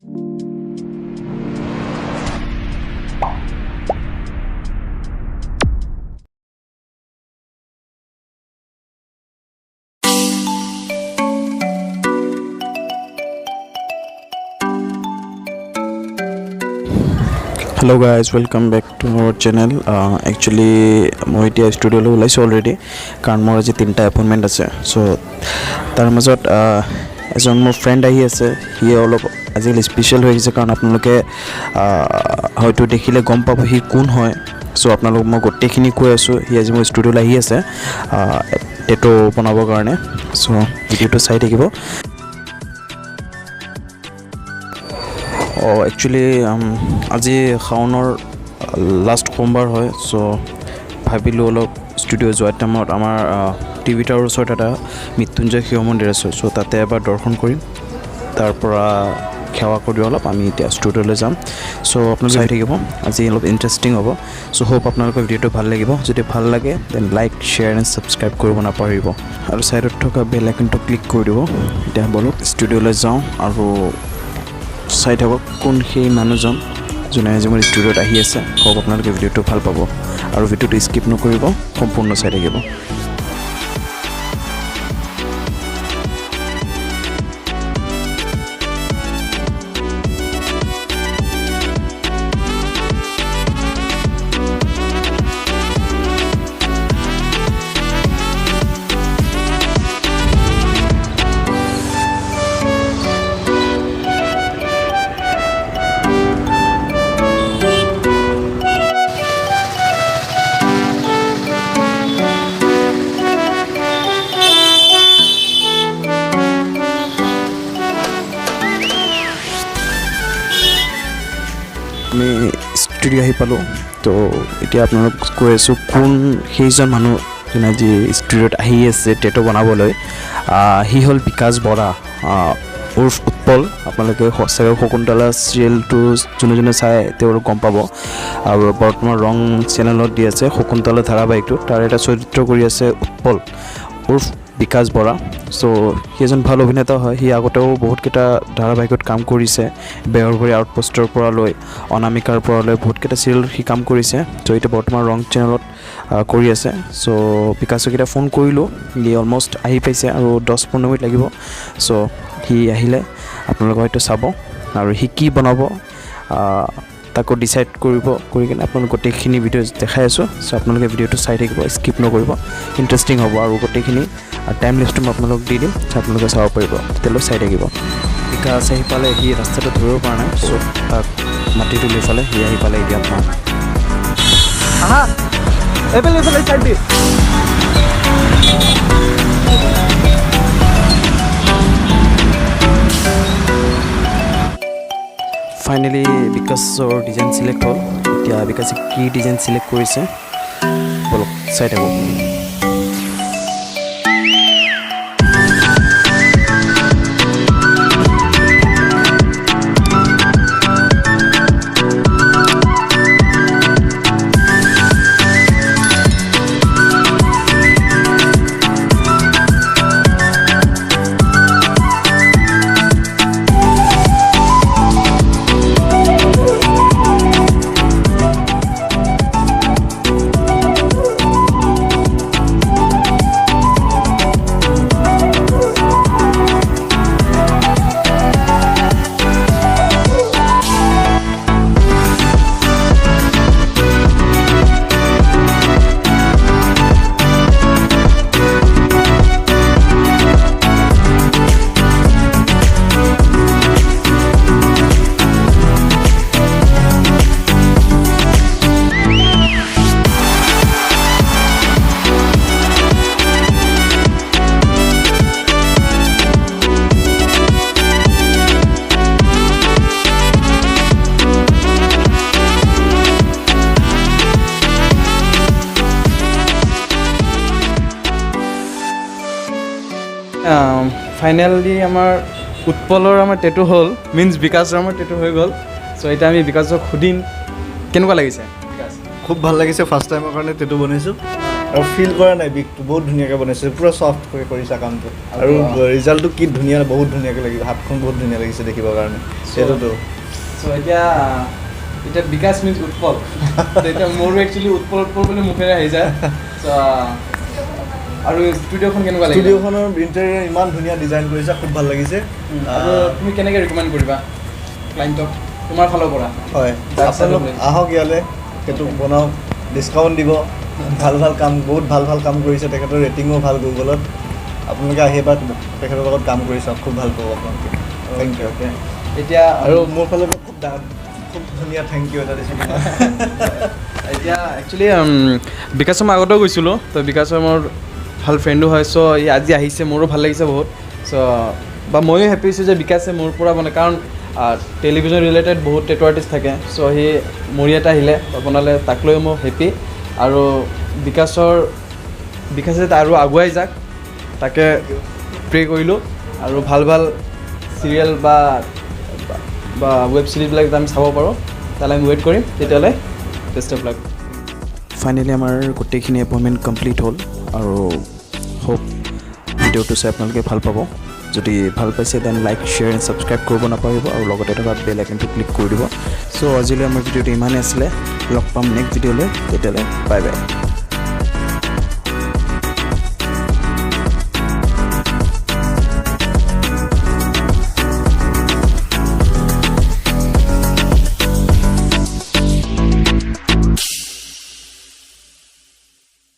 Hello guys, welcome back to our channel. Actually মই এতিয়া ষ্টুডিঅ'লৈ ওলাইছোঁ অলৰেডি কাৰণ মোৰ আজি 3টা এপইণ্টমেণ্ট আছে। চ' তাৰ মাজত এজন মোৰ ফ্ৰেণ্ড আহি আছে। সি অলপ আজিকালি স্পেচিয়েল হৈ গৈছে কাৰণ আপোনালোকে হয়তো দেখিলে গম পাব সি কোন হয়। চ' আপোনালোকক মই গোটেইখিনি কৈ আছোঁ। সি আজি মোৰ ষ্টুডিঅ'লৈ আহি আছে টেটু বনাবৰ কাৰণে। চ' ভিডিঅ'টো চাই থাকিব। একচুৱেলি আজি শাওনৰ লাষ্ট সোমবাৰ হয়। চ' ভাবিলোঁ অলপ ষ্টুডিঅ' যোৱাৰ টাইমত আমাৰ টিভি টাৱাৰৰ ওচৰত এটা মৃত্যুঞ্জয় শিৱ মন্দিৰ আছে। চ' তাতে এবাৰ দৰ্শন কৰিম, তাৰ পৰা সেৱা কৰি অলপ আমি এতিয়া ষ্টুডিঅ'লৈ যাম। চ' আপোনালোকে চাই থাকিব, আজি অলপ ইণ্টাৰেষ্টিং হ'ব। চ' হোপ আপোনালোকৰ ভিডিঅ'টো ভাল লাগিব। যদি ভাল লাগে then like share and subscribe কৰিব নাপাহৰিব আৰু ছাইডত থকা বেল আইকনটো ক্লিক কৰি দিব। এতিয়া বলক ষ্টুডিঅ'লৈ যাওঁ আৰু চাই থাকক কোন সেই মানুহজন যোনে আজি মোৰ ষ্টুডিঅ'ত আহি আছে। হওক আপোনালোকে ভিডিঅ'টো ভাল পাব আৰু ভিডিঅ'টো স্কিপ নকৰিব, সম্পূৰ্ণ চাই থাকিব। আমি ষ্টুডিঅ' আহি পালোঁ। তো এতিয়া আপোনালোক কৈ আছোঁ কোন সেইজন মানুহ যোনে আজি ষ্টুডিঅ'ত আহি আছে টেটু বনাবলৈ। সি হ'ল বিকাশ বৰা উৰ্ফ উৎপল। আপোনালোকে চাগে সাকুন্তলা চিৰিয়েলটো যোনে যোনে চাই তেওঁলোক গম পাব। আৰু বৰ্তমান ৰং চেনেলত দি আছে সাকুন্তলা ধাৰাবাহিকটো, তাৰ এটা চৰিত্ৰ কৰি আছে উৎপল উৰ্ফ বিকাশ বৰা। চ' সি এজন ভাল অভিনেতা হয়। সি আগতেও বহুতকেইটা ধাৰাবাহিকত কাম কৰিছে। বেহৰবাৰী আউটপোষ্টৰ পৰা লৈ অনামিকাৰ পৰা লৈ বহুতকেইটা চিৰিয়েলত সি কাম কৰিছে। চ' এতিয়া বৰ্তমান ৰং চেনেলত কৰি আছে। চ' বিকাশক এতিয়া ফোন কৰিলোঁ, সি অলমষ্ট আহি পাইছে আৰু 10-15 মিনিট লাগিব। চ' সি আহিলে আপোনালোকে হয়তো চাব আৰু সি কি বনাব তাকো ডিচাইড কৰি কিনে আপোনালোক গোটেইখিনি ভিডিঅ' দেখাই আছোঁ। চ' আপোনালোকে ভিডিঅ'টো চাই থাকিব, স্কিপ নকৰিব, ইণ্টাৰেষ্টিং হ'ব আৰু গোটেইখিনি টাইম লিষ্টটো মই আপোনালোক দি দিম। চ' আপোনালোকে চাব পাৰিব, তেতিয়ালৈ চাই থাকিব। বিকাশ আহি পালে, সি ৰাস্তাটো ধৰিব পৰা নাই। চ' তাক মাটি তুলি ফালে সি আহি পালে এতিয়া আপোনাৰ ফাইনেলি বিকাশৰ ডিজাইন চিলেক্ট হ'ল। এতিয়া বিকাশে কি ডিজাইন চিলেক্ট কৰিছে বলক চাই থাকোঁ। ফাইনেলি আমাৰ উৎপলৰ আমাৰ টেটু হ'ল, মিনছ বিকাশৰ আমাৰ টেটু হৈ গ'ল। চ' এতিয়া আমি বিকাশক সুধিম কেনেকুৱা লাগিছে। খুব ভাল লাগিছে, ফাৰ্ষ্ট টাইমৰ কাৰণে টেটু বনাইছোঁ। আৰু ফিল কৰা নাই বিগটো বহুত ধুনীয়াকৈ বনাইছে পুৰা ছফ্ট কৰি কৰিছা কামটো আৰু ৰিজাল্টটো কি ধুনীয়া বহুত ধুনীয়াকৈ লাগিব হাতখন বহুত ধুনীয়া লাগিছে দেখিবৰ কাৰণে সেইটোতো চ' এতিয়া বিকাশ মিন্স উৎপল এতিয়া মোৰো একচুৱেলি উৎপল বুলি মুখেৰে আহি যায় চ' আৰু ষ্টুডিঅ'খন কেনেকুৱা লাগিছে ষ্টুডিঅ'খনৰ ইণ্টেৰিয়ৰ ইমান ধুনীয়া ডিজাইন কৰিছা খুব ভাল লাগিছে আৰু তুমি কেনেকৈ ৰিকমেণ্ড কৰিবা ক্লাইণ্টক তোমাৰ ফালৰ পৰা হয় আপোনালোক আহক ইয়ালৈ সেইটো বনাওক ডিছকাউণ্ট দিব ভাল কাম বহুত ভাল কাম কৰিছে তেখেতৰ ৰেটিঙো ভাল গুগলত আপোনালোকে আহি এবাৰ তেখেতৰ লগত কাম কৰি চাওক খুব ভাল পাব আপোনালোকে থেংক ইউ এতিয়া আৰু মোৰ ফালৰ পৰা খুব ধুনীয়া থেংক ইউ এটা দিছোঁ এতিয়া একচুৱেলি বিকাশৰ মই আগতেও গৈছিলোঁ তো বিকাশৰ মোৰ ভাল ফ্ৰেণ্ডো হয় চ' ই আজি আহিছে মোৰো ভাল লাগিছে বহুত চ' বা ময়ো হেপী হৈছোঁ যে বিকাশে মোৰ পৰা মানে কাৰণ টেলিভিজন ৰিলেটেড বহুত টেটু আৰ্টিষ্ট থাকে চ' সি মোৰ ইয়াত আহিলে বনালে তাক লৈ মই হেপী আৰু বিকাশে আৰু আগুৱাই যাক তাকে প্ৰে কৰিলোঁ আৰু ভাল চিৰিয়েল বা ৱেব ছিৰিজবিলাক আমি চাব পাৰোঁ তালৈ আমি ৱেইট কৰিম তেতিয়াহ'লে বেষ্ট অফ লাক ফাইনেলি আমাৰ গোটেইখিনি এপইণ্টমেণ্ট কমপ্লিট হ'ল আৰু হোপ ভিডিঅ'টো চাই আপোনালোকে ভাল পাব যদি ভাল পাইছে then like share and subscribe কৰিব নাপাহৰিব আৰু লগতে থকা বেল আইকনটো ক্লিক কৰি দিব চ' আজিলৈ আমাৰ ভিডিঅ'টো ইমানেই আছিলে লগ পাম নেক্সট ভিডিঅ'লৈ তেতিয়ালৈ বাই বাই